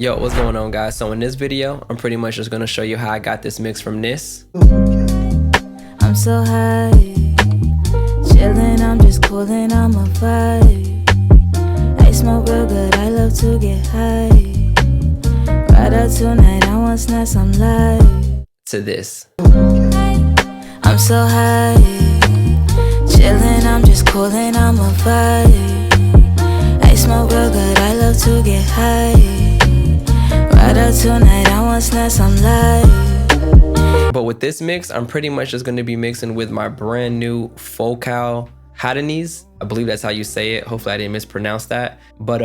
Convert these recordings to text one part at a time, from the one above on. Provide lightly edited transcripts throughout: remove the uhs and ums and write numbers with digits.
Yo, what's going on, guys? So in this video, I'm pretty much just gonna show you how I got this mix from Nis. I'm so high, chillin', I'm just coolin', I'm a vibe. I smoke real good, I love to get high. Ride out tonight, I want snacks, I'm live. To this. I'm so high, chillin', I'm just coolin', I'm a vibe. I smoke real good, I love to get high. Ride out tonight, I want snacks, I'm live. But with this mix, I'm pretty much just gonna be mixing with my brand new Focal Hadenys. I believe that's how you say it. Hopefully I didn't mispronounce that. But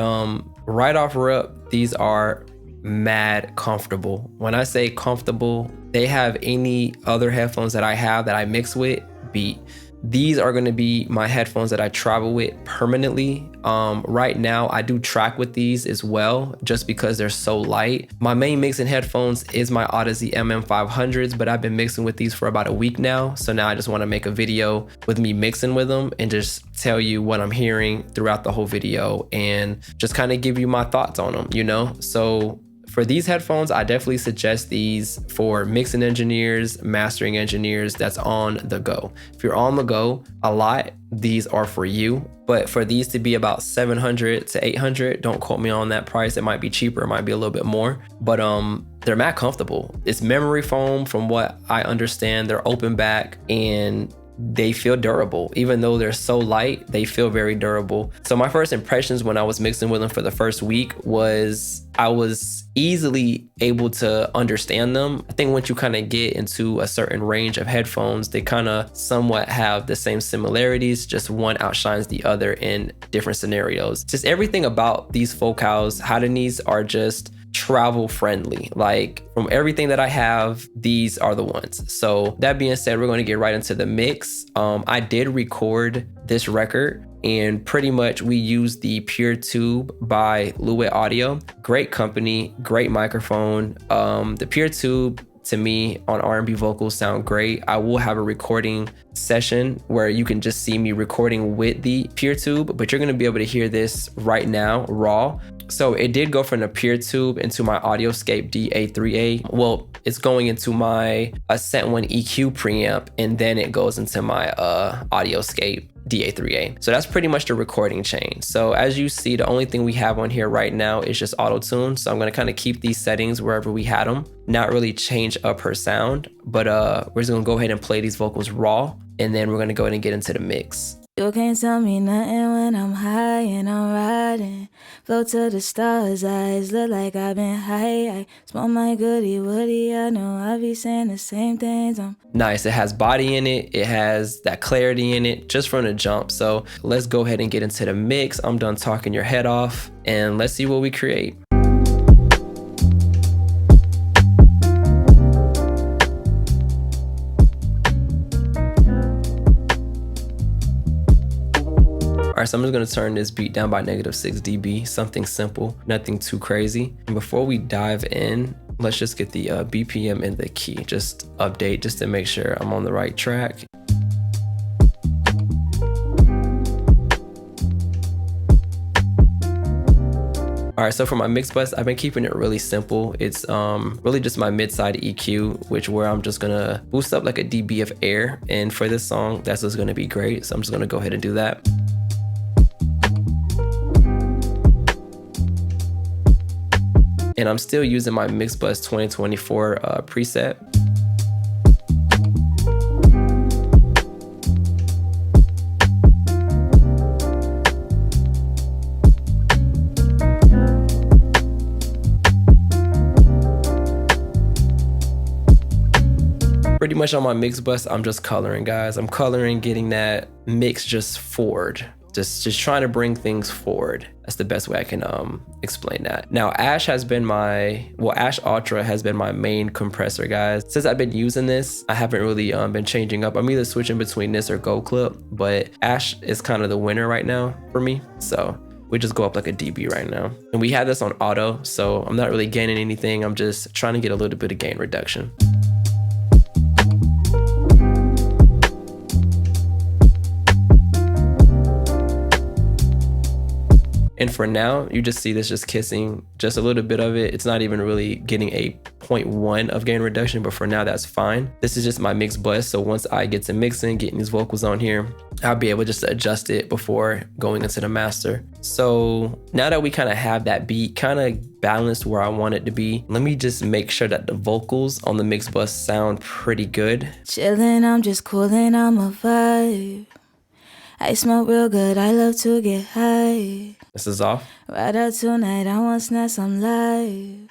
right off rip, these are mad comfortable. When I say comfortable, they have any other headphones that I have that I mix with beat. These are going to be my headphones that I travel with permanently. Right now, I do track with these as well, just because they're so light. My main mixing headphones is my Odyssey MM500s, but I've been mixing with these for about a week now. So now I just want to make a video with me mixing with them and just tell you what I'm hearing throughout the whole video and just kind of give you my thoughts on them, you know? So for these headphones, I definitely suggest these for mixing engineers, mastering engineers that's on the go. If you're on the go a lot, these are for you. But for these to be about 700 to 800, don't quote me on that price. It might be cheaper, it might be a little bit more, but they're mad comfortable. It's memory foam from what I understand. They're open back and they feel durable. Even though they're so light, they feel very durable. So my first impressions when I was mixing with them for the first week was I was easily able to understand them. I think once you kind of get into a certain range of headphones, they kind of somewhat have the same similarities, just one outshines the other in different scenarios. Just everything about these Focals Hadenys are just travel friendly. Like from everything that I have, these are the ones. So that being said, we're going to get right into the mix. I did record this record and pretty much we used the Pure Tube by Lewitt Audio. Great company, great microphone. The Pure Tube to me on R&B vocals sound great. I will have a recording session where you can just see me recording with the Pure Tube, but you're gonna be able to hear this right now, raw. So it did go from the Pure Tube into my Audioscape DA3A. Well, it's going into my Ascent 1 EQ preamp, and then it goes into my Audioscape DA3A. So that's pretty much the recording chain. So as you see, the only thing we have on here right now is just auto-tune. So I'm gonna kind of keep these settings wherever we had them, not really change up her sound, but we're just gonna go ahead and play these vocals raw, and then we're gonna go ahead and get into the mix. You can't tell me nothing when I'm high and I'm riding. Float to the stars, eyes look like I've been high. I smoke my goody woody, I know I be saying the same things. Nice, it has body in it, it has that clarity in it, just from the jump. So let's go ahead and get into the mix. I'm done talking your head off, and let's see what we create. All right, so I'm just gonna turn this beat down by -6 dB, something simple, nothing too crazy. And before we dive in, let's just get the BPM and the key, just update, just to make sure I'm on the right track. All right, so for my mix bus, I've been keeping it really simple. It's really just my mid-side EQ, where I'm just gonna boost up like a dB of air. And for this song, that's what's gonna be great. So I'm just gonna go ahead and do that. And I'm still using my MixedByEl 2024 preset. Pretty much on my mix bus, I'm just coloring, guys. I'm coloring, getting that mix just forward. Just trying to bring things forward. That's the best way I can explain that. Now, Ash Ultra has been my main compressor, guys. Since I've been using this, I haven't really been changing up. I'm either switching between this or Gold Clip, but Ash is kind of the winner right now for me. So we just go up like a dB right now. And we have this on auto, so I'm not really gaining anything. I'm just trying to get a little bit of gain reduction. And for now, you just see this just kissing just a little bit of it. It's not even really getting a 0.1 of gain reduction, but for now that's fine. This is just my mix bus. So once I get to mixing, getting these vocals on here, I'll be able just to adjust it before going into the master. So now that we kind of have that beat kind of balanced where I want it to be, let me just make sure that the vocals on the mix bus sound pretty good. Chillin', I'm just coolin', I'm a vibe. I smoke real good, I love to get high. This is off. Right out tonight, I want snacks, I'm live.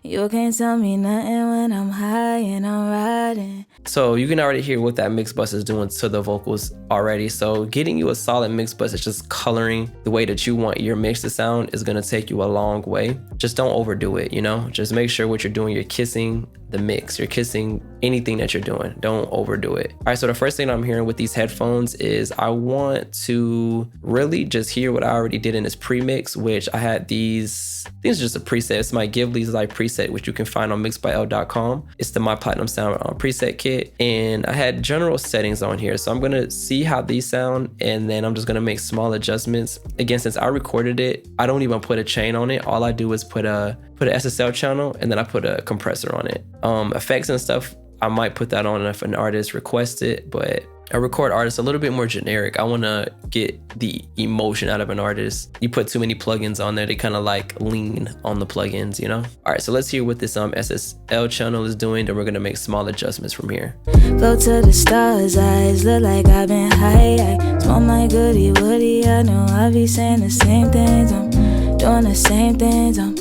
You can't tell me nothing when I'm high and I'm riding. So you can already hear what that mix bus is doing to the vocals already. So getting you a solid mix bus is just coloring the way that you want your mix to sound is gonna take you a long way. Just don't overdo it, you know? Just make sure what you're doing, you're kissing the mix, you're kissing anything that you're doing. Don't overdo it. All right, so the first thing I'm hearing with these headphones is I want to really just hear what I already did in this pre-mix, which I had these, I think it's just a preset. It's my Ghibli's Live preset, which you can find on MixedByEl.com. It's the My Platinum Sound preset kit. And I had general settings on here. So I'm gonna see how these sound, and then I'm just gonna make small adjustments. Again, since I recorded it, I don't even put a chain on it. All I do is put an SSL channel, and then I put a compressor on it. Effects and stuff, I might put that on if an artist requests it, but a record artist a little bit more generic. I want to get the emotion out of an artist. You put too many plugins on there, they kind of like lean on the plugins, you know? All right, so let's hear what this SSL channel is doing, then we're gonna make small adjustments from here. Float to the stars, eyes look like I've been high. I smoke my goody woody, I know I be saying the same things. I'm doing the same things, I'm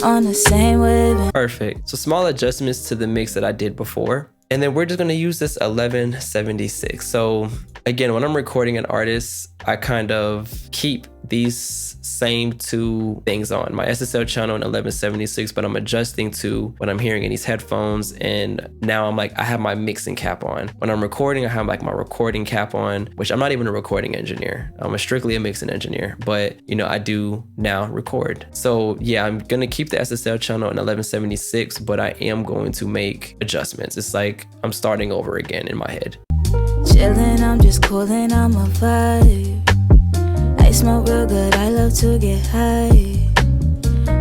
on the same wave. Perfect. So small adjustments to the mix that I did before. And then we're just gonna use this 1176. So again, when I'm recording an artist, I kind of keep these same two things on my SSL channel in 1176, but I'm adjusting to what I'm hearing in these headphones. And now I'm like, I have my mixing cap on. When I'm recording, I have like my recording cap on, which I'm not even a recording engineer. I'm strictly a mixing engineer, but you know, I do now record. So yeah, I'm gonna keep the SSL channel in 1176, but I am going to make adjustments. It's like I'm starting over again in my head. Chillin', I'm just coolin', I'm a vibe. I smoke real good, I love to get high.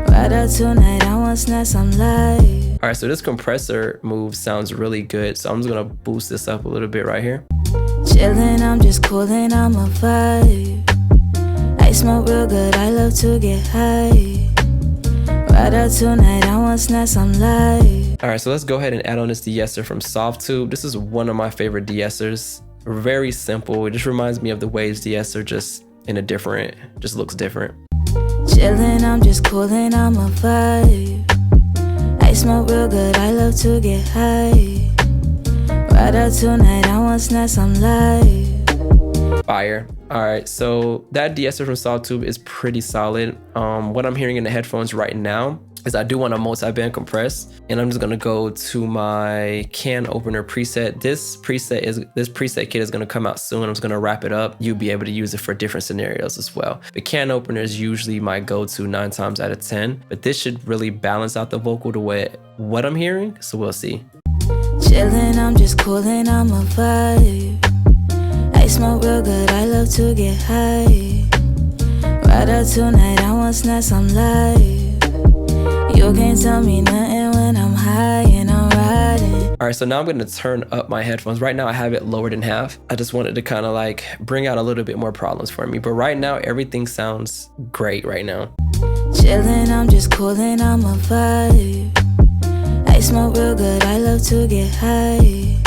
Right out tonight, I want snacks, I'm live. All right, so this compressor move sounds really good. So I'm just gonna boost this up a little bit right here. Chillin', I'm just coolin', I'm a vibe. I smoke real good, I love to get high. Right out tonight, I want snacks, I'm live. All right, so let's go ahead and add on this de-esser from Softtube. This is one of my favorite de-essers. Very simple. It just reminds me of the Waves de-esser, just in a different, just looks different. Chillin', I'm just coolin', I'm a vibe. I smoke real good, I love to get high. Right out tonight, I want snacks, I'm live. Fire. All right, so that de-esser from Softtube is pretty solid. What I'm hearing in the headphones right now is I do want a multi-band compress, and I'm just gonna go to my can opener preset. This preset kit is gonna come out soon. I'm just gonna wrap it up. You'll be able to use it for different scenarios as well. The can opener is usually my go-to 9 times out of 10, but this should really balance out the vocal to what I'm hearing, so we'll see. Chillin', I'm just coolin', I'm a vibe. I smoke real good, I love to get high. Right out tonight, I want snacks, I'm live. You can't tell me nothing when I'm high and I'm riding. All right, so now I'm gonna turn up my headphones. Right now I have it lowered in half. I just wanted to kind of like bring out a little bit more problems for me. But right now, everything sounds great right now. Chillin', I'm just coolin', I'm a vibe. I smoke real good, I love to get high.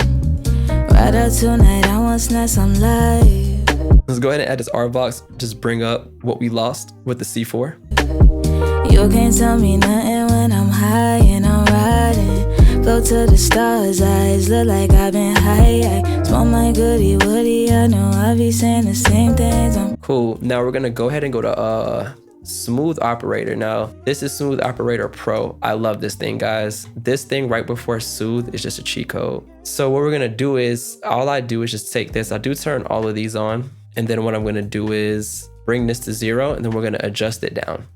Right out tonight, I want snacks, I'm live. Let's go ahead and add this R-Vox. Just bring up what we lost with the C4. You can't tell me nothing when I'm high and I'm riding. Float to the stars, eyes look like I've been high. I smoke my goody woody, I know I be saying the same things. Cool, now we're gonna go ahead and go to Smooth Operator. Now, this is Smooth Operator Pro. I love this thing, guys. This thing right before Soothe is just a cheat code. So what we're gonna do is, all I do is just take this. I do turn all of these on, and then what I'm gonna do is bring this to 0, and then we're gonna adjust it down.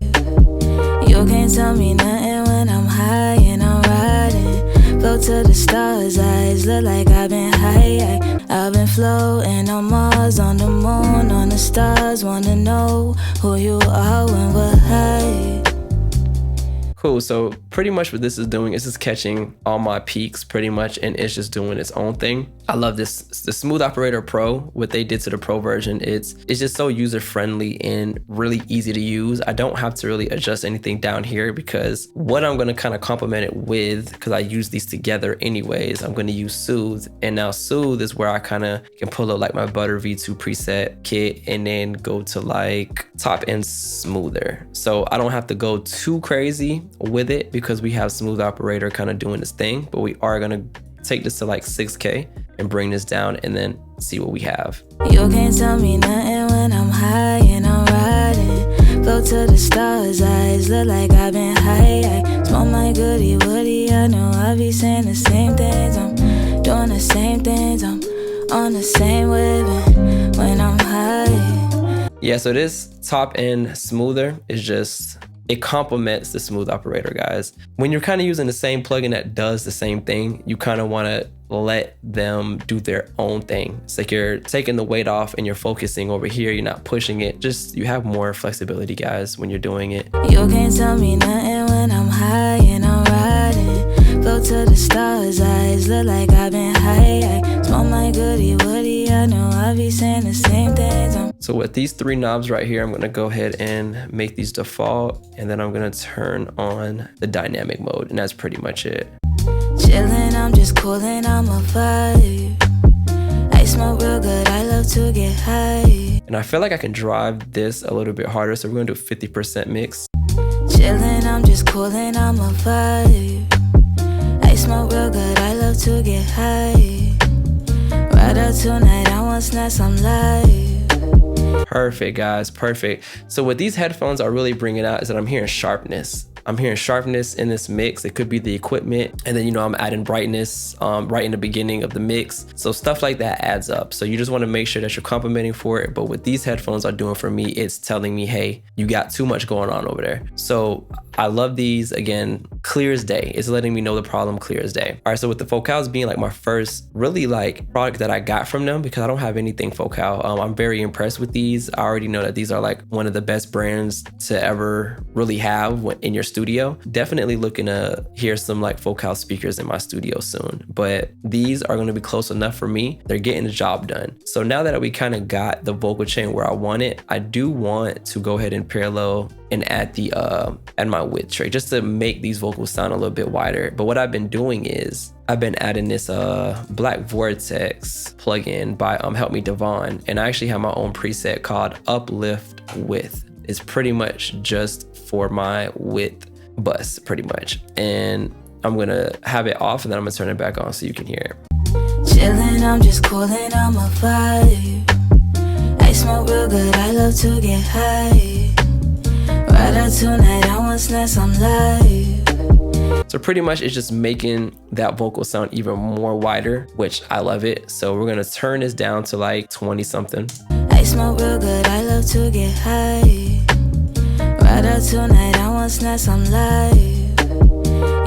You can't tell me nothing when I'm high and I'm riding. Float to the stars, eyes look like I've been high. I've been floating on Mars, on the moon, on the stars wanna know who you are when we're high. Cool, so pretty much what this is doing is just catching all my peaks pretty much, and it's just doing its own thing. I love this. The Smooth Operator Pro, what they did to the Pro version, it's just so user friendly and really easy to use. I don't have to really adjust anything down here because what I'm gonna kind of complement it with, because I use these together anyways, I'm gonna use Soothe. And now Soothe is where I kind of can pull up like my Butter V2 preset kit and then go to like top end smoother. So I don't have to go too crazy with it because we have Smooth Operator kind of doing this thing, but we are gonna take this to like 6K and bring this down and then see what we have. You can't tell me nothing when I'm high and I'm riding. Flow to the stars, eyes look like I've been high. I smoke my goody woody, I know I be saying the same things. I'm doing the same things, I'm on the same wave when I'm high. Yeah, so this top end smoother is just, it complements the Smooth Operator, guys. When you're kind of using the same plugin that does the same thing, you kind of want to let them do their own thing. It's like you're taking the weight off and you're focusing over here. You're not pushing it. Just, you have more flexibility, guys, when you're doing it. You can't tell me nothing when I'm high and I'm riding. Flow to the stars, eyes look like I've been high. I smoke my goody woody, I know I be saying the same things. So with these three knobs right here, I'm gonna go ahead and make these default, and then I'm gonna turn on the dynamic mode, and that's pretty much it. Chillin', I'm just coolin', I'm a vibe. I smoke real good, I love to get high. And I feel like I can drive this a little bit harder, so we're gonna do 50% mix. Chillin', I'm just coolin', I'm a vibe. I smoke real good, I love to get high. Ride out tonight, I want snacks, I'm live. Perfect, guys, perfect. So what these headphones are really bringing out is that I'm hearing sharpness. I'm hearing sharpness in this mix. It could be the equipment, and then, you know, I'm adding brightness right in the beginning of the mix. So stuff like that adds up. So you just want to make sure that you're complimenting for it. But what these headphones are doing for me, it's telling me, hey, you got too much going on over there. So I love these. Again, clear as day. It's letting me know the problem clear as day. All right, so with the Focals being like my first really like product that I got from them, because I don't have anything Focal, I'm very impressed with these. I already know that these are like one of the best brands to ever really have in your studio. Definitely looking to hear some like Focal speakers in my studio soon, but these are going to be close enough for me. They're getting the job done. So now that we kind of got the vocal chain where I want it, I do want to go ahead and parallel and add the add my width tray just to make these vocals sound a little bit wider. But what I've been doing is I've been adding this Black Vortex plugin by Help Me Devon, and I actually have my own preset called Uplift Width. It's pretty much just for my width bus pretty much, and I'm gonna have it off and then I'm gonna turn it back on so you can hear it. Chillin', I'm just coolin', I'm a vibe. I smoke real good, I love to get high. Ride out tonight, I want snacks, I'm live. So pretty much it's just making that vocal sound even more wider, which I love it. So we're gonna turn this down to like 20 something. I smoke real good, I love to get high. Ride out tonight, I want snacks, I'm live.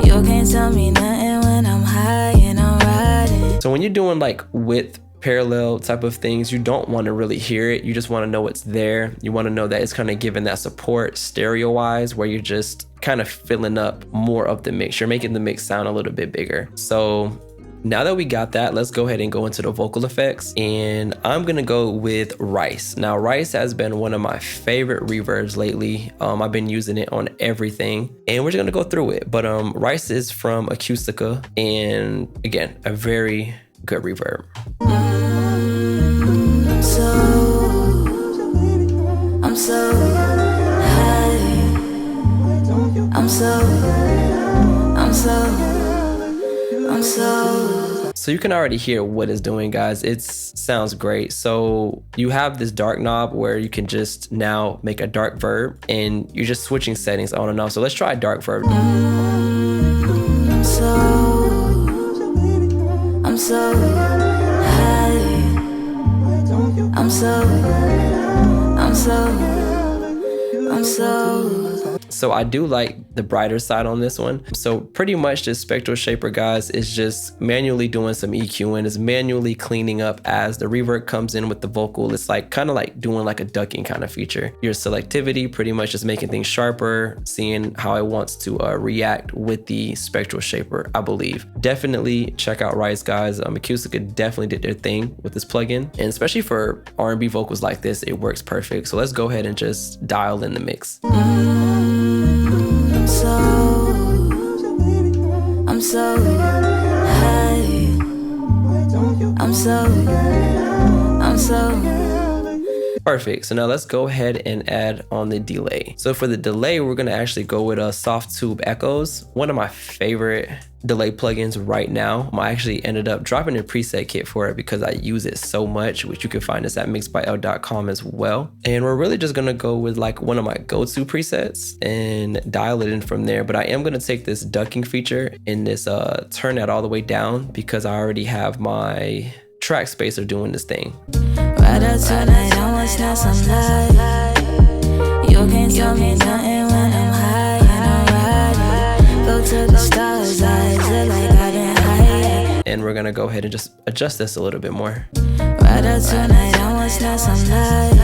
You can't tell me nothing when I'm high and I'm riding. So when you're doing like width parallel type of things, you don't want to really hear it. You just want to know it's there. You want to know that it's kind of giving that support stereo wise, where you're just kind of filling up more of the mix. You're making the mix sound a little bit bigger. So now that we got that, let's go ahead and go into the vocal effects, and I'm gonna go with Rice. Now Rice has been one of my favorite reverbs lately. I've been using it on everything, and we're just gonna go through it. But Rice is from Acoustica, and again, a very good reverb. I'm so high. So you can already hear what it's doing, guys. It sounds great. So you have this dark knob where you can just now make a dark verb, and you're just switching settings on and off. So let's try dark verb. I'm so high. So I do like the brighter side on this one. So pretty much this spectral shaper, guys, is just manually doing some EQing. It's manually cleaning up as the reverb comes in with the vocal. It's like kind of like doing like a ducking kind of feature. Your selectivity, pretty much just making things sharper, seeing how it wants to react with the spectral shaper, I believe. Definitely check out Rice, guys. Acoustica definitely did their thing with this plugin, and especially for R&B vocals like this, it works perfect. So let's go ahead and just dial in the mix. I'm so high. I'm so Perfect. So now let's go ahead and add on the delay. So for the delay, we're gonna actually go with soft tube echoes. One of my favorite delay plugins right now. I actually ended up dropping a preset kit for it because I use it so much, which you can find us at MixedByEl.com as well. And we're really just gonna go with like one of my go-to presets and dial it in from there. But I am gonna take this ducking feature and this turn that all the way down because I already have my track spacer doing this thing. right up tonight, I want snap some light. You can't tell me nothing when I'm high and I'm riding. Go to the stars, eyes look like I've been high. And we're gonna go ahead and just adjust this a little bit more. Right up tonight, I want snap some light.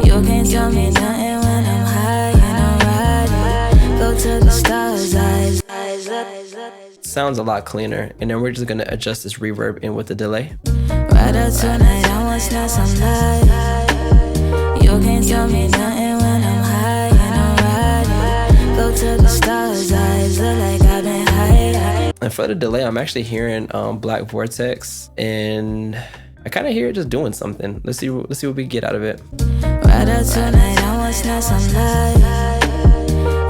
You can't tell me nothing when I'm high and I'm riding. Go to the stars, eyes look. Sounds a lot cleaner. And then we're just gonna adjust this reverb in with the delay. Right up tonight, I want snap some light. You can't tell me nothing when I'm high and I'm riding. Go to the stars, eyes look like I've been high. And for the delay, I'm actually hearing Black Vortex, and I kind of hear it just doing something. Let's see what we get out of it. Right up tonight, I want snap some light.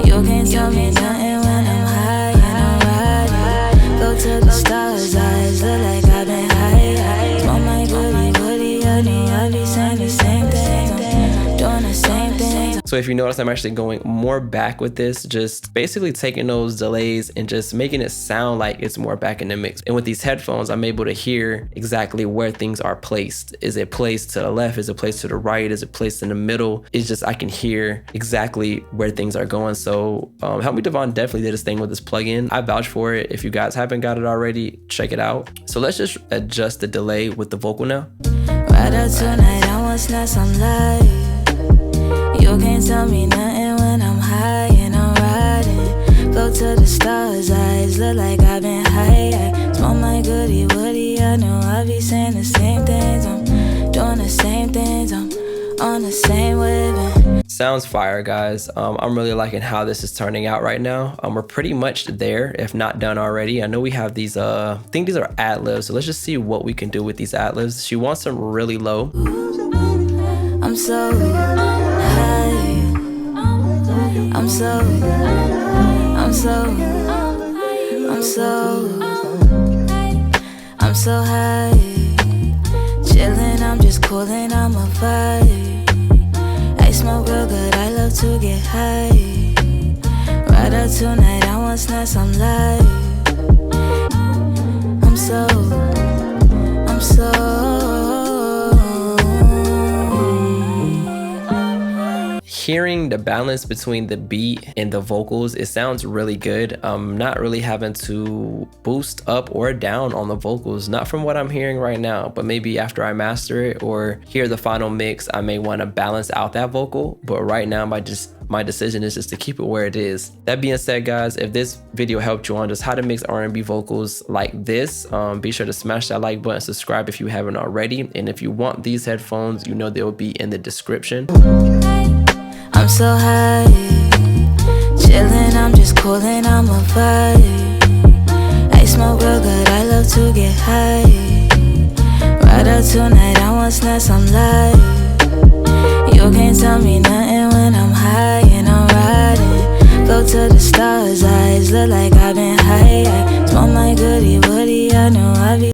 You can't tell me nothing when I'm high and I'm riding. Go to the stars, eyes look like I've been high. Smoke my goodie, I know I be saying the same thing, doing the same thing. So if you notice, I'm actually going more back with this, just basically taking those delays and just making it sound like it's more back in the mix. And with these headphones, I'm able to hear exactly where things are placed. Is it placed to the left? Is it placed to the right? Is it placed in the middle? It's just, I can hear exactly where things are going. So Help Me Devon definitely did his thing with this plugin. I vouch for it. If you guys haven't got it already, check it out. So let's just adjust the delay with the vocal now. Right up tonight, I want snap some light. You can't tell me nothing when I'm high and I'm riding. Go to the stars, eyes look like I've been high. Smoke my goodie, I know I be saying the same things. I'm doing the same things, I'm on the same wave. Sounds fire, guys. I'm really liking how this is turning out right now. We're pretty much there, if not done already. I know we have these, I think these are Adlibs, so let's just see what we can do with these Adlibs. She wants them really low. I'm so high. I'm so high. Chillin', I'm just coolin', I'm a vibe. I smoke real good, I love to get high. Right up tonight, I want snap some light. I'm so Hearing the balance between the beat and the vocals, it sounds really good. I'm not really having to boost up or down on the vocals, not from what I'm hearing right now, but maybe after I master it or hear the final mix, I may want to balance out that vocal. But right now, my decision is just to keep it where it is. That being said, guys, if this video helped you on just how to mix R&B vocals like this, be sure to smash that like button, subscribe if you haven't already. And if you want these headphones, you know they'll be in the description. I'm so high, chillin', I'm just coolin', I'm a vibe. I smoke real good, I love to get high. Right up tonight, I want snap some light. You can't tell me nothing when I'm high and I'm riding. Go to the stars, eyes look like I've been high. Smoke my goodie, I know I be